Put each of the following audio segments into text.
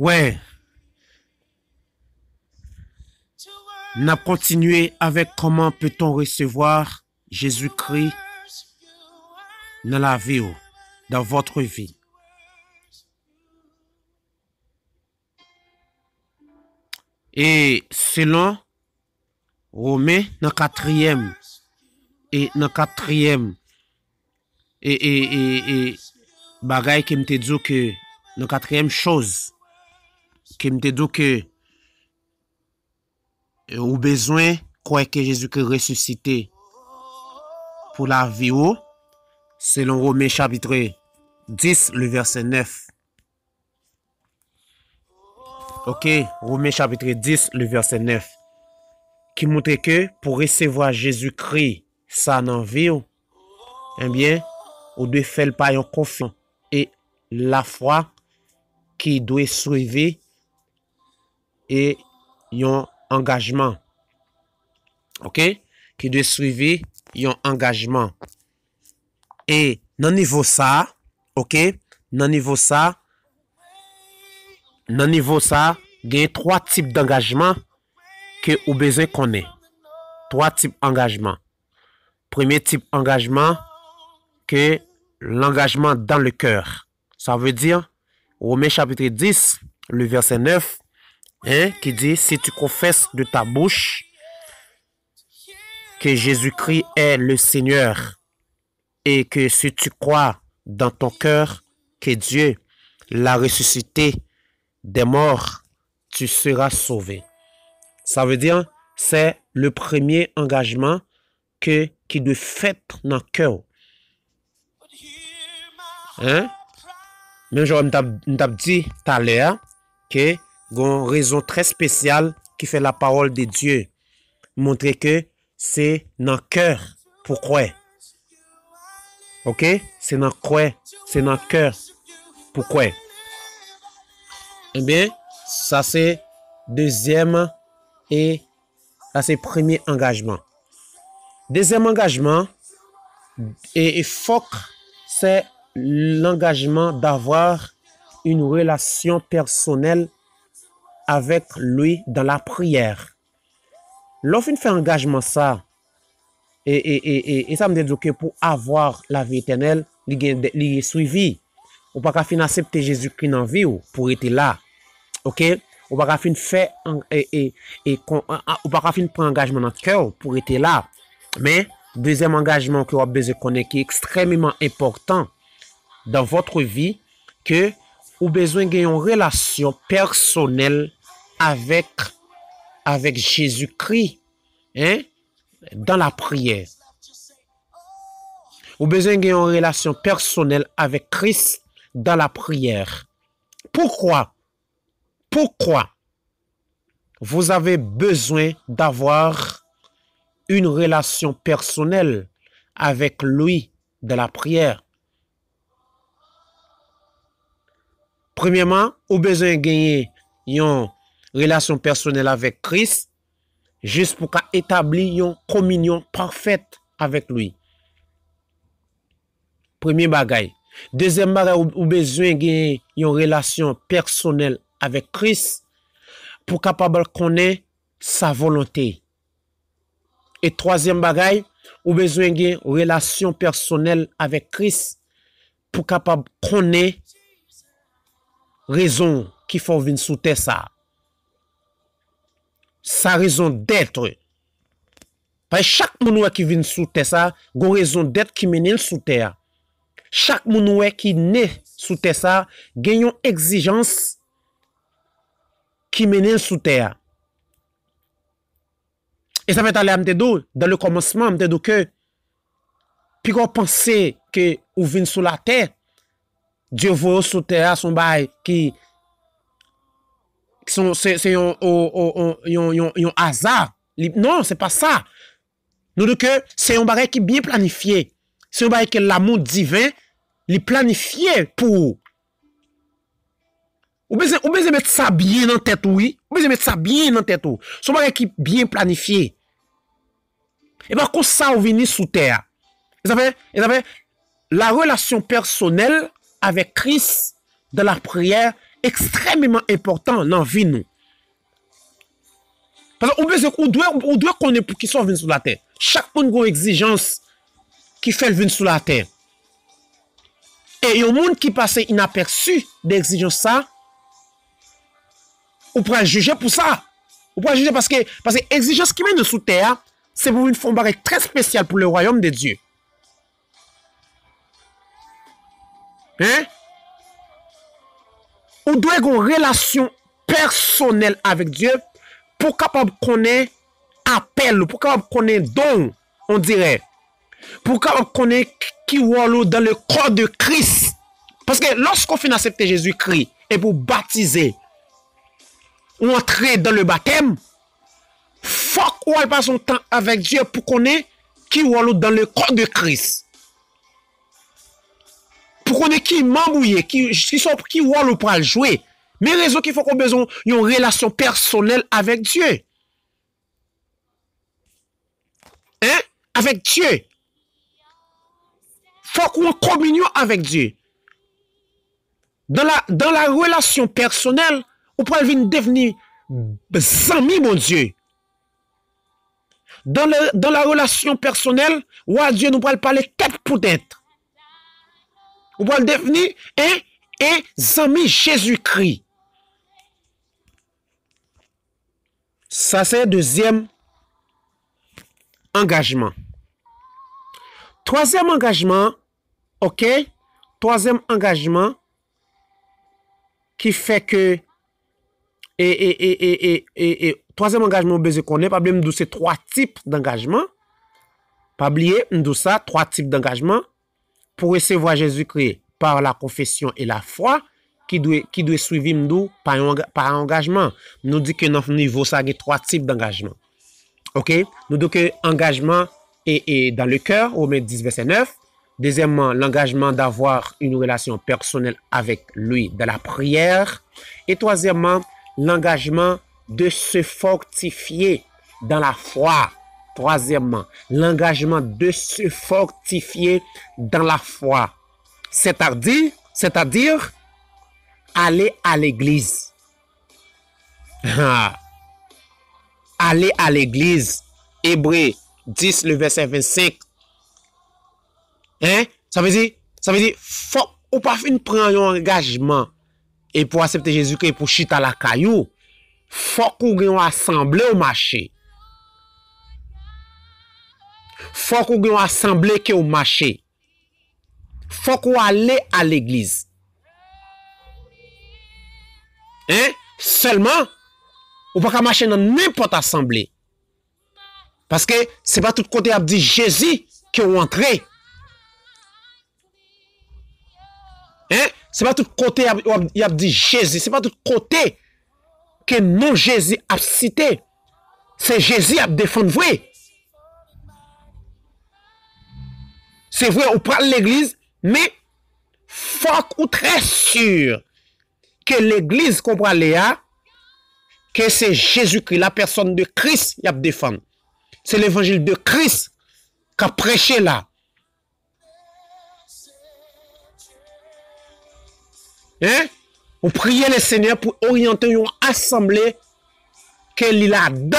Ouais, n'a continué avec comment peut-on recevoir Jésus-Christ dans la vie, dans votre vie. Et selon Romains, dans quatrième et bagaille qui me te dit que dans quatrième chose qui me te dit que ou besoin croire que Jésus-Christ ressuscité pour la vie selon Romains chapitre 10 le verset 9. OK, Romains chapitre 10 le verset 9 qui montre que pour recevoir Jésus-Christ ça dans vie eh bien on doit faire par une confiance et la foi qui doit suivre et un engagement. OK, qui doit suivre un engagement. Et dans niveau ça, OK, dans niveau ça, il y a trois types d'engagement que vous besoin connaître. Trois types d'engagement. Premier type d'engagement que l'engagement dans le cœur. Ça veut dire Romains chapitre 10, le verset 9, qui dit si tu confesses de ta bouche que Jésus-Christ est le Seigneur et que si tu crois dans ton cœur que Dieu l'a ressuscité des morts, tu seras sauvé. Ça veut dire c'est le premier engagement qui doit fait dans le cœur. Mais je m't'a dit tout à l'heure que y a une raison très spéciale qui fait la parole de Dieu. Montrer que c'est dans le cœur. Pourquoi? OK? C'est dans le cœur. Pourquoi? Eh bien, ça c'est deuxième et ça c'est premier engagement. Deuxième engagement, et faut c'est l'engagement d'avoir une relation personnelle avec lui dans la prière. Lorsqu'on fait engagement ça, et ça me dit que pour avoir la vie éternelle, il est suivi. Ou pas qu'à fin accepter Jésus-Christ dans la vie pour être là. OK? Ou pas qu'à fin faire ou pas qu'à fin prendre engagement dans le cœur pour être là. Mais deuxième engagement que vous avez besoin de connaître qui est extrêmement important dans votre vie, que vous avez besoin d'une relation personnelle avec Jésus-Christ dans la prière. Vous avez besoin d'une relation personnelle avec Christ dans la prière. Pourquoi vous avez besoin d'avoir une relation personnelle avec lui dans la prière? Premièrement, vous avez besoin de gagner une relation personnelle avec Christ juste pour établir une communion parfaite avec lui. Premier bagay. Deuxième bagay, vous avez besoin de gagner une relation personnelle avec Christ pour capable connaître sa volonté. Et troisième bagay, vous avez besoin de une relation personnelle avec Christ pour capable connaître raison qui faut venir sous terre ça. Sa raison d'être. Parce que chaque monde qui vient sous terre ça, a une raison d'être qui mène sous terre. Chaque monde qui naît sous terre ça, a une exigence qui mène sous terre. Et ça fait aller à m'tedou dans le commencement m'tedou que puis qu'on pensait que ou vient sous la terre, Dieu voit sous terre son bail qui c'est un hasard. Non, c'est pas ça. Nous disons que c'est un bagage qui est bien planifié. C'est un bagage que l'amour divin est planifié pour. Ou besoin mettre ça bien dans tête oui. Ou besoin mettre ça bien dans tête ou. C'est un bagage qui est bien planifié. Et par contre ça ou venir sous terre. Et ça fait la relation personnelle avec Christ dans la prière extrêmement important dans la vie nous. Parce qu'on doit connaître pour qui sont venus sur la terre. Chaque monde a une exigence qui fait venir sur la terre. Et il y a un monde qui passe inaperçu d'exigence ça. On pourra juger pour ça. On pourra juger parce que l'exigence qui mène sous terre, c'est pour une forme très spéciale pour le royaume de Dieu. Hein? On doit avoir une relation personnelle avec Dieu pour capable connaître appel, pour capable connaître don, on dirait. Pour capable connaître qui est dans le corps de Christ. Parce que lorsqu'on finit d'accepter Jésus-Christ et pour baptiser, ou entrer dans le baptême, faut qu'on passe son temps avec Dieu pour connaître qui est dans le corps de Christ. Pour connaître qui m'embrouille, qui est pour le jouer. Mais raison qu'il faut qu'on ait besoin d'une relation personnelle avec Dieu. Hein? Avec Dieu. Faut qu'on communion avec Dieu. Dans la relation personnelle, on peut devenir amis, mon Dieu. Dans la relation personnelle, Dieu nous parle parler tête pour tête. On peut devenir un ami Jésus-Christ. Ça, c'est le deuxième engagement. Troisième engagement, ok? Troisième engagement qui fait que troisième engagement, besoin qu'on ait, pas oublier nous c'est trois types d'engagement. Pas oublier nous ça, trois types d'engagement pour recevoir Jésus-Christ par la confession et la foi qui doit suivre nous par engagement. Nous dit que notre niveau ça a trois types d'engagement. OK? Nous dit que engagement est dans le cœur, Romains 10 verset 9. Deuxièmement, l'engagement d'avoir une relation personnelle avec lui dans la prière. Et troisièmement, l'engagement de se fortifier dans la foi. Troisièmement, l'engagement de se fortifier dans la foi. C'est-à-dire aller à l'église. Aller à l'église. Hébreux 10, le verset 25. Hein? Ça veut dire, faut ou pas prendre un engagement et pour accepter Jésus-Christ pour chita la caillou, faut qu'on ait une assemblée au marché. Faut qu'on ait une assemblée qui est au marché. Faut qu'on aille à l'église. Hein? Seulement, ou pas marcher dans n'importe assemblée. Parce que c'est pas tout côté a dit Jésus qui est entré. Hein? C'est pas tout côté il a dit Jésus, c'est pas tout côté que non Jésus a cité. C'est Jésus a défendu vrai. C'est vrai, on parle l'église, mais faut qu'on très sûr que l'église qu'on parle là, que c'est Jésus-Christ, la personne de Christ, il a défendu. C'est l'évangile de Christ qu'a prêché là. Hein? On priait le Seigneur pour orienter une assemblée qu'il a dedans.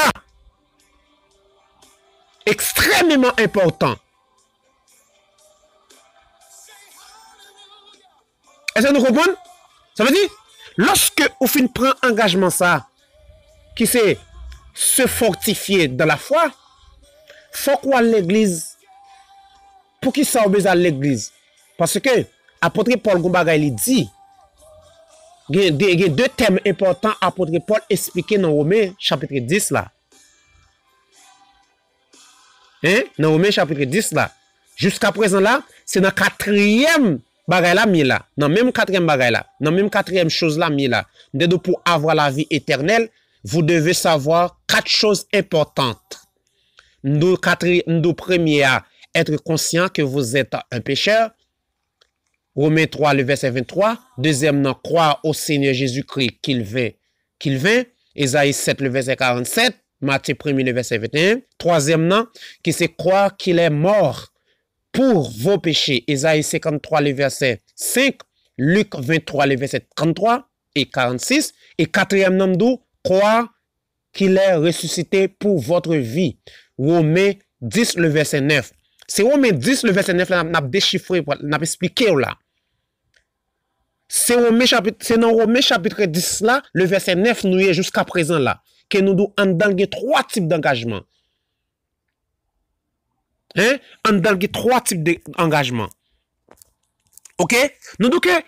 Extrêmement important. Est-ce que nous comprenons? Ça veut dire, lorsque on finit de prendre engagement ça, qui c'est se fortifier dans la foi, faut qu'on à l'église. Pour qui ça obéit à l'église? Parce que, apôtre Paul Gombaga, il dit, il y a deux thèmes importants apôtre Paul expliqué dans Romains chapitre 10 là. Hein? Dans Romains chapitre 10 là. Jusqu'à présent là, c'est dans quatrième bagay là mis là. Dans même quatrième bagay là. Dans même quatrième chose là mis là. Pour avoir la vie éternelle, vous devez savoir quatre choses importantes. Nous premier à être conscient que vous êtes un pécheur. Romains 3, le verset 23. Deuxièmement, croire au Seigneur Jésus-Christ qu'il vint. Ésaïe 7, le verset 47. Matthieu 1, le verset 21. Troisièmement, qui c'est croire qu'il est mort pour vos péchés. Ésaïe 53, le verset 5. Luc 23, le verset 33. et 46. Et quatrième nombre, croire qu'il est ressuscité pour votre vie. Romains 10, le verset 9. C'est Romains 10, le verset 9, là, n'a déchiffré, n'a expliqué là. C'est dans Romains chapitre 10 là, le verset 9 nous est jusqu'à présent là, que nous devons en trois types d'engagement. Hein? En dans trois types d'engagement. OK? Nous devons que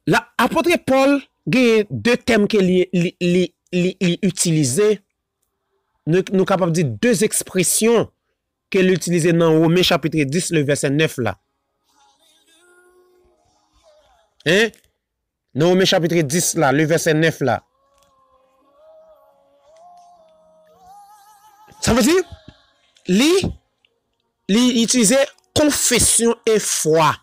l'apôtre Paul a deux thèmes qu'il utilisé. Nous sommes capables de dire deux expressions qu'elle utilise dans Romains chapitre 10, le verset 9 là. Hein? Dans Romains chapitre 10 là, le verset 9 là. Ça veut dire, il utilisait confession et foi.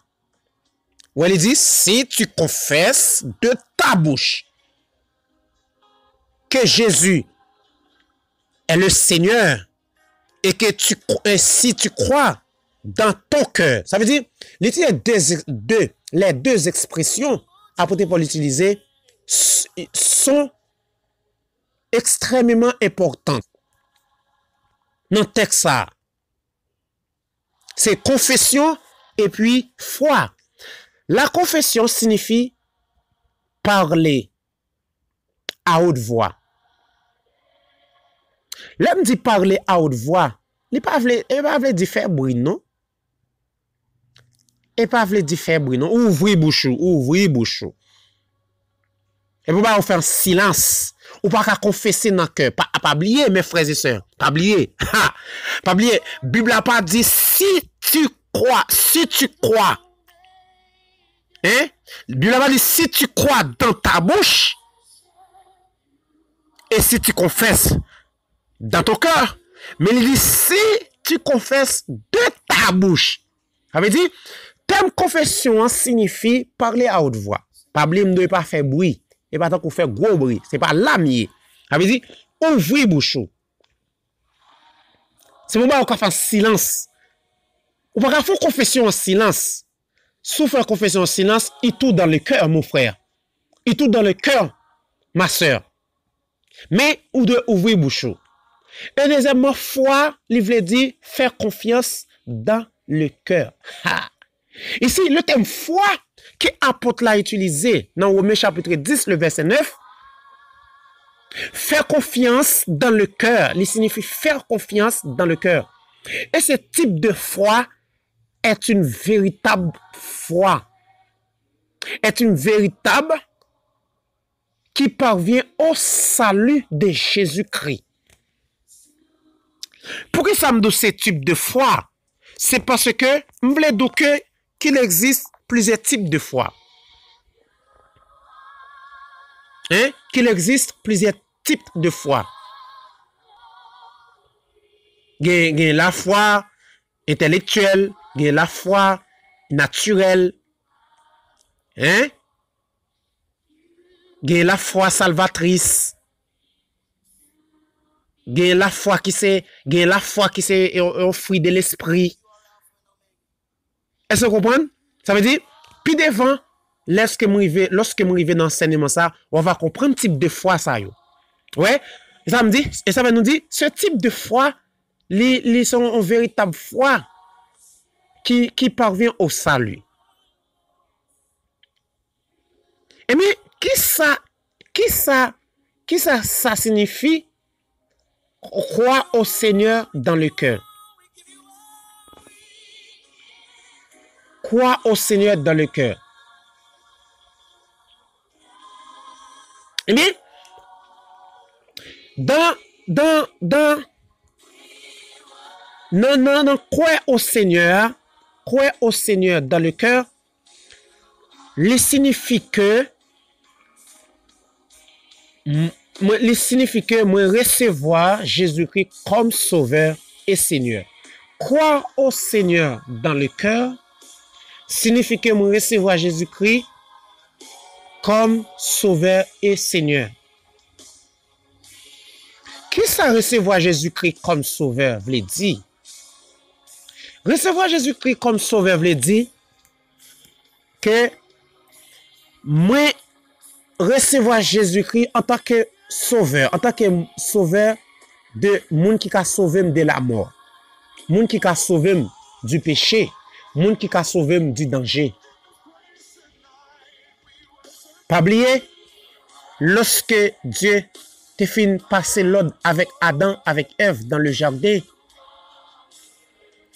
Où il dit, si tu confesses de ta bouche que Jésus est le Seigneur et que si tu crois dans ton cœur, ça veut dire, les deux expressions apportées pour l'utiliser sont extrêmement importantes. Dans le texte, c'est confession et puis foi. La confession signifie parler à haute voix. L'homme dit parler à haute voix. Il ne pas dire faire bruit, non? Il ne pas dire faire bruit, non? Ouvrir bouchou. Et pour pas faire silence. Ou pas qu'à confesser dans le cœur. Pas oublier, mes frères et sœurs. Pas oublier. Pas oublier. Bible n'a pas dit si tu crois. Hein? Bible n'a pas dit si tu crois dans ta bouche. Et si tu confesses dans ton cœur. Mais il dit si tu confesses de ta bouche. Ça veut dire, terme confession signifie parler à haute voix. Pas oublier, ne pas faire bruit. Et pas tant qu'on fait gros bruit. C'est pas lamier. Ça veut dire, ouvrir bouche. C'est pour ça qu'on fait silence. Ou pas faire confession en silence. Si on fait confession en silence, il tout dans le cœur, mon frère. Il tout dans le cœur, ma soeur. Mais, ou de ouvrir bouche. Et deuxièmement, foi, il veut dire faire confiance dans le cœur. Ici, le terme foi que apôtre l'a utilisé dans Romains chapitre 10, le verset 9, faire confiance dans le cœur, il signifie faire confiance dans le cœur. Et ce type de foi est une véritable foi. Est une véritable qui parvient au salut de Jésus-Christ. Pourquoi ça me dit ce type de foi? C'est parce que je voulais dire qu'il existe plusieurs types de foi. Hein? Qu'il existe plusieurs types de foi. Il y a la foi intellectuelle, il y a la foi naturelle. Hein? Il y a la foi salvatrice. Il y a la foi qui c'est au fruit de l'esprit. Est-ce que vous comprenez? Ça veut dire, puis devant, lorsque je arrive dans l'enseignement ça, on va comprendre le type de foi ça. Ouais? Et ça va nous dire, ce type de foi, ils sont une véritable foi qui parvient au salut. Et mais, qui ça signifie croire au Seigneur dans le cœur? Croire au Seigneur dans le cœur. Eh bien, croire au Seigneur dans le cœur, il signifie que moi recevoir Jésus-Christ comme sauveur et Seigneur. Croire au Seigneur dans le cœur signifie que moi recevoir Jésus-Christ comme sauveur et Seigneur. Qui ça recevoir Jésus-Christ comme sauveur veut dire? Recevoir Jésus-Christ comme sauveur veut dire que moi recevoir Jésus-Christ en tant que sauveur de moun qui a sauvé de la mort, moun qui a sauvé du péché, moun qui a sauvé du danger. Pas oublier, lorsque Dieu te fin passer l'ordre avec Adam, avec Ève dans le jardin,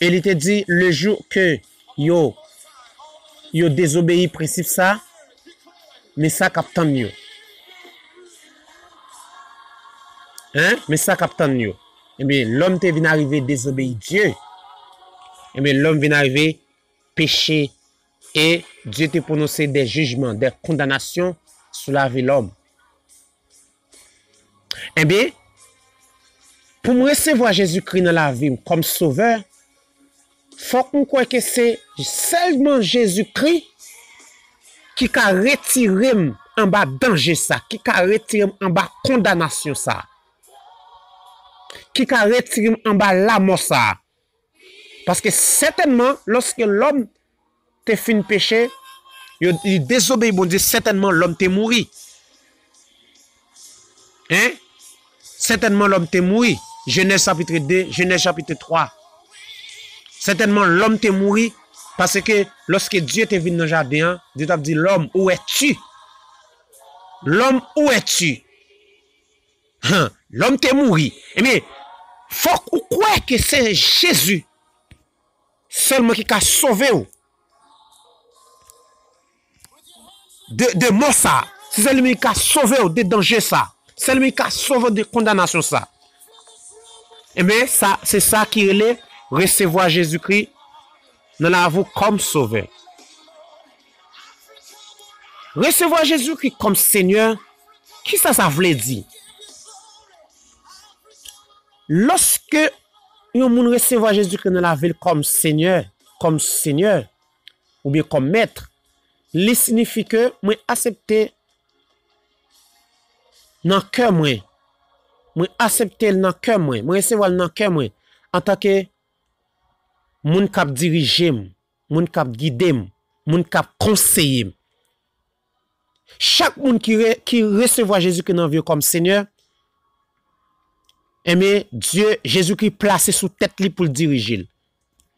il te dit le jour que yo désobéi principe ça, mais ça captant yo. Hein? Mais ça captant yo. Eh bien, l'homme te vient arriver désobéir Dieu. Eh bien, l'homme vient arriver péché et Dieu te prononcé des jugements, des condamnations sur la vie de l'homme. Eh bien, pour me recevoir Jésus-Christ dans la vie comme sauveur, faut qu'on croit que c'est seulement Jésus-Christ qui a retiré en bas danger ça, qui a retiré en bas condamnation ça, qui a retiré en bas la mort ça. Parce que certainement, lorsque l'homme te fait un péché, il désobéit, bon Dieu, certainement l'homme te mouru. Hein? Certainement l'homme te mouru. Genèse chapitre 2, Genèse chapitre 3. Certainement l'homme te mouru parce que lorsque Dieu te venu dans le jardin, Dieu t'a dit l'homme, où es-tu? L'homme, où es-tu? L'homme te mouru. Eh bien, faut qu'on croit que c'est Jésus seulement qui a sauvé de mort ça. C'est lui qui a sauvé de danger ça. C'est lui qui a sauvé de condamnation ça. Eh bien, ça, c'est ça qui est recevoir Jésus-Christ dans la vie comme sauveur. Recevoir Jésus-Christ comme Seigneur, qui ça veut dire? Lorsque on recevoir Jésus-Christ dans la vie comme Seigneur, ou bien comme maître, il signifie que moi accepter dans le cœur moi. Moi accepter dans le cœur moi, moi recevoir dans le cœur moi en tant que moun k'ap diriger, moun k'ap guider, moun k'ap conseiller. Chaque moun qui recevoir Jésus-Christ dans vie comme Seigneur, mais Dieu, Jésus-Christ placé sous tête li pour le diriger.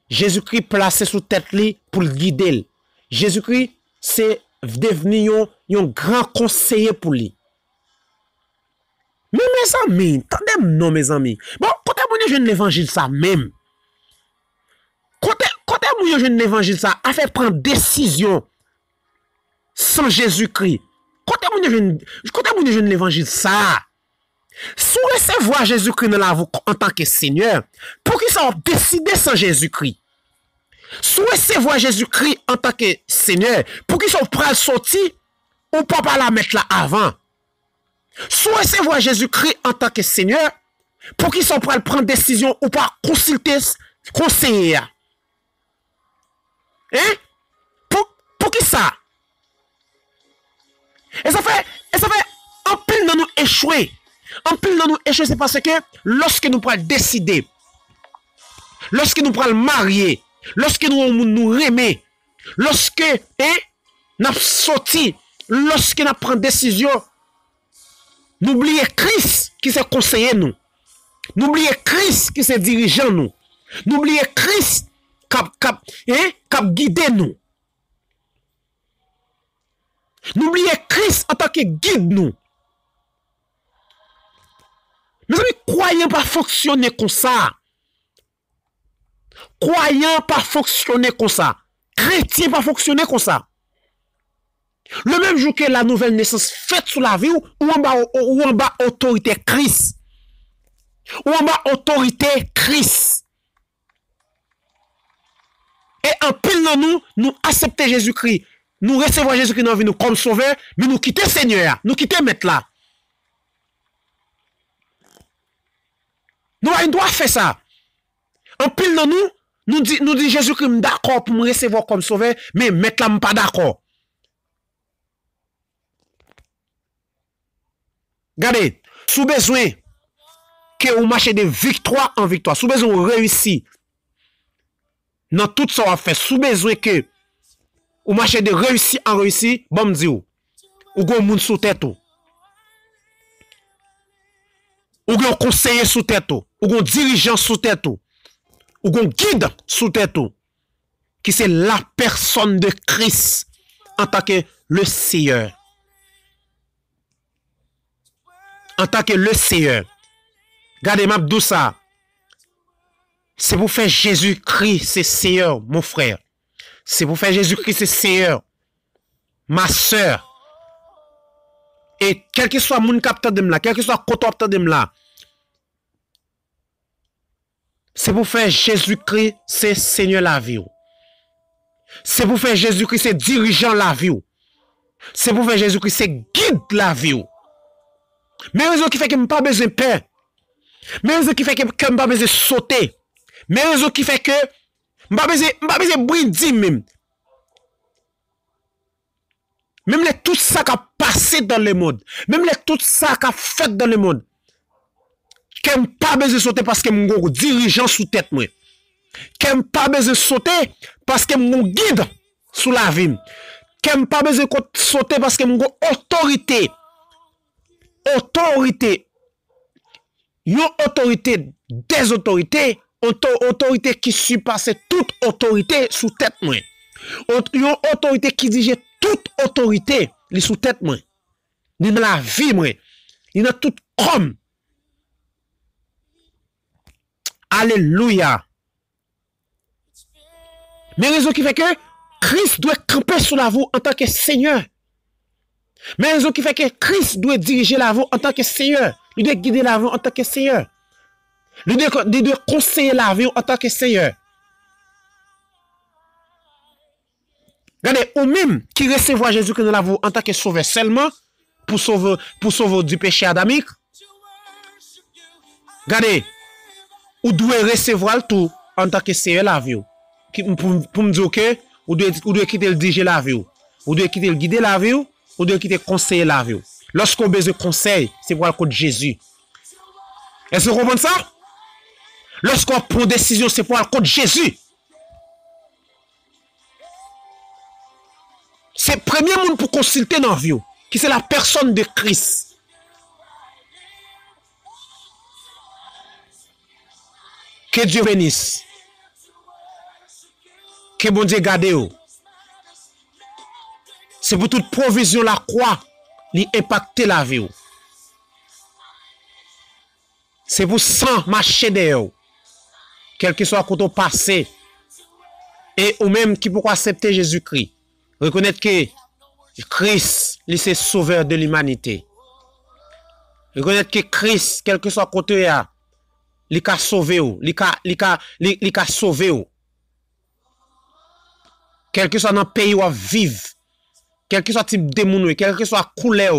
Jésus-Christ placé sous tête li pour le guider. Jésus-Christ c'est devenu un grand conseiller pour lui. Mais mes amis, attendez non mes amis. Bon, quand on jeune l'évangile ça même. Quand on jeune l'évangile ça a fait prendre décision sans Jésus-Christ. Quand on jeune l'évangile ça sous recevoir Jésus-Christ dans la vie en tant que Seigneur, pour qu'ils soient décidés sans Jésus-Christ. Sous recevoir Jésus-Christ en tant que Seigneur, pour qu'ils soient prêts à sortir ou pas la mettre là avant. Sous recevoir Jésus-Christ en tant que Seigneur, pour qu'ils soient prêts à prendre décision ou pas consulter conseiller. Hein? Pour qui ça? Et ça fait en pile de nous échouer. En pile de nous échouer, c'est parce que lorsque nous prenons décider, lorsque nous prenons marier, lorsque nous aimer, lorsque nous sorti, lorsque nous prenons décision, n'oubliez Christ qui s'est conseillé nous. N'oubliez Christ qui s'est dirigeant nous. N'oubliez Christ qui a guidé nous. N'oubliez Christ en tant que guide nous. Mes amis, croyez pas fonctionner comme ça. Croyez pas fonctionner comme ça. Chrétien pas fonctionner comme ça. Le même jour que la nouvelle naissance faite sous la vie ou en bas autorité Christ. Ou en bas autorité Christ. Et en pile de nous accepter Jésus-Christ. Nous recevons Jésus-Christ dans la vie nous comme sauveur, mais nous quitter Seigneur, nous quitter maître là. Nous doit faire ça. En pile de nous dit Jésus-Christ d'accord pour me recevoir comme sauveur, mais maître là pas d'accord. Regardez, sous besoin que vous marchez de victoire en victoire, sous besoin de réussir dans tout ça on fait, sous besoin que vous marchez de réussir en réussir, bon me dit ou gon moun sous tête ou gon conseiller sous tête ou gon dirigeant sous tête ou gon guide sous tête ou qui c'est la personne de Christ en tant que le Seigneur. En tant que le Seigneur. Regardez m'abdou ça. C'est pour faire Jésus-Christ, c'est Seigneur, mon frère. C'est pour faire Jésus-Christ, c'est Seigneur, ma soeur. Et quel que soit mon capteur de là, quel que soit capteur de là, c'est pour faire Jésus-Christ, c'est Seigneur la vie. C'est pour faire Jésus-Christ, c'est dirigeant la vie. C'est pour faire Jésus-Christ, c'est guide la vie. Mais raison qui fait que je n'ai pas besoin de peur. Mais raison qui fait que je n'ai pas besoin de sauter. Mais raison qui fait que je n'ai pas besoin de brider même. Même les tout ça qui a passé dans le monde. Même les tout ça qui a fait dans le monde. Je n'ai pas besoin de sauter parce que mon dirigeant sous tête moi. Je n'ai pas besoin de sauter parce que mon guide sous la vie. Je n'ai pas besoin de sauter parce que mon autorité. Autorité. Une autorité des autorités. Autorité qui surpasse toute autorité sous tête moi. Une autorité qui dirige toute autorité li sous tête moi. Ni dans la vie moi. Ni dans tout comme. Alléluia. Mais raison qui fait que Christ doit camper sur la voie en tant que Seigneur. Mais raison qui fait que Christ doit diriger la voie en tant que Seigneur. Il doit guider la voie en tant que Seigneur. Il doit conseiller la vie en tant que Seigneur. Regardez, ou même qui recevoir Jésus-Christ dans la voie en tant que sauveur seulement pour sauver du péché adamique. Regardez, ou doit recevoir tout en tant que Seigneur la vie. Pour me dire que ou doit quitter le diriger la vie. Ou doit quitter le guider la vie. Ou doit quitter conseiller la vie. Lorsqu'on besoin de conseil, c'est pour le code Jésus. Est-ce que vous comprenez ça? Lorsqu'on prend décision, c'est pour le code Jésus. C'est le premier monde pour consulter dans la vie, qui c'est la personne de Christ. Que Dieu bénisse. Que bon Dieu garde. C'est pour toute provision la croix, qui impacte la vie. C'est pour sang marcher dehors. Quel que soit le passé. Et ou même qui pourra accepter Jésus-Christ. Reconnaître que Christ, c'est sauveur de l'humanité. Reconnaître que Christ, quel que soit le côté, il a sauvé, il a sauvé. Quel que soit dans le pays où on vit, quel que soit le type de monde, quel que soit la couleur,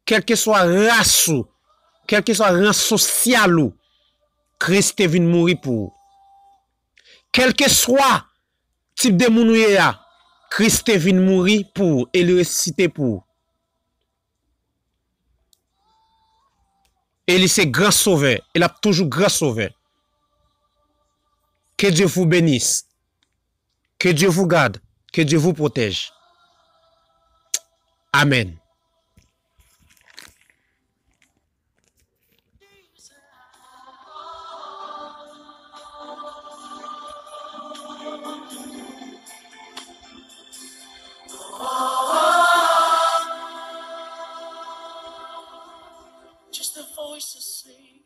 quel que soit la race, quel que soit le rang social, Christ est venu mourir pour. Quel que soit le type de monde, Christ est venu mourir pour et le ressusciter pour. Et il est grand sauveur. Il a toujours grand sauveur. Que Dieu vous bénisse. Que Dieu vous garde. Que Dieu vous protège. Amen. Just the voices sing.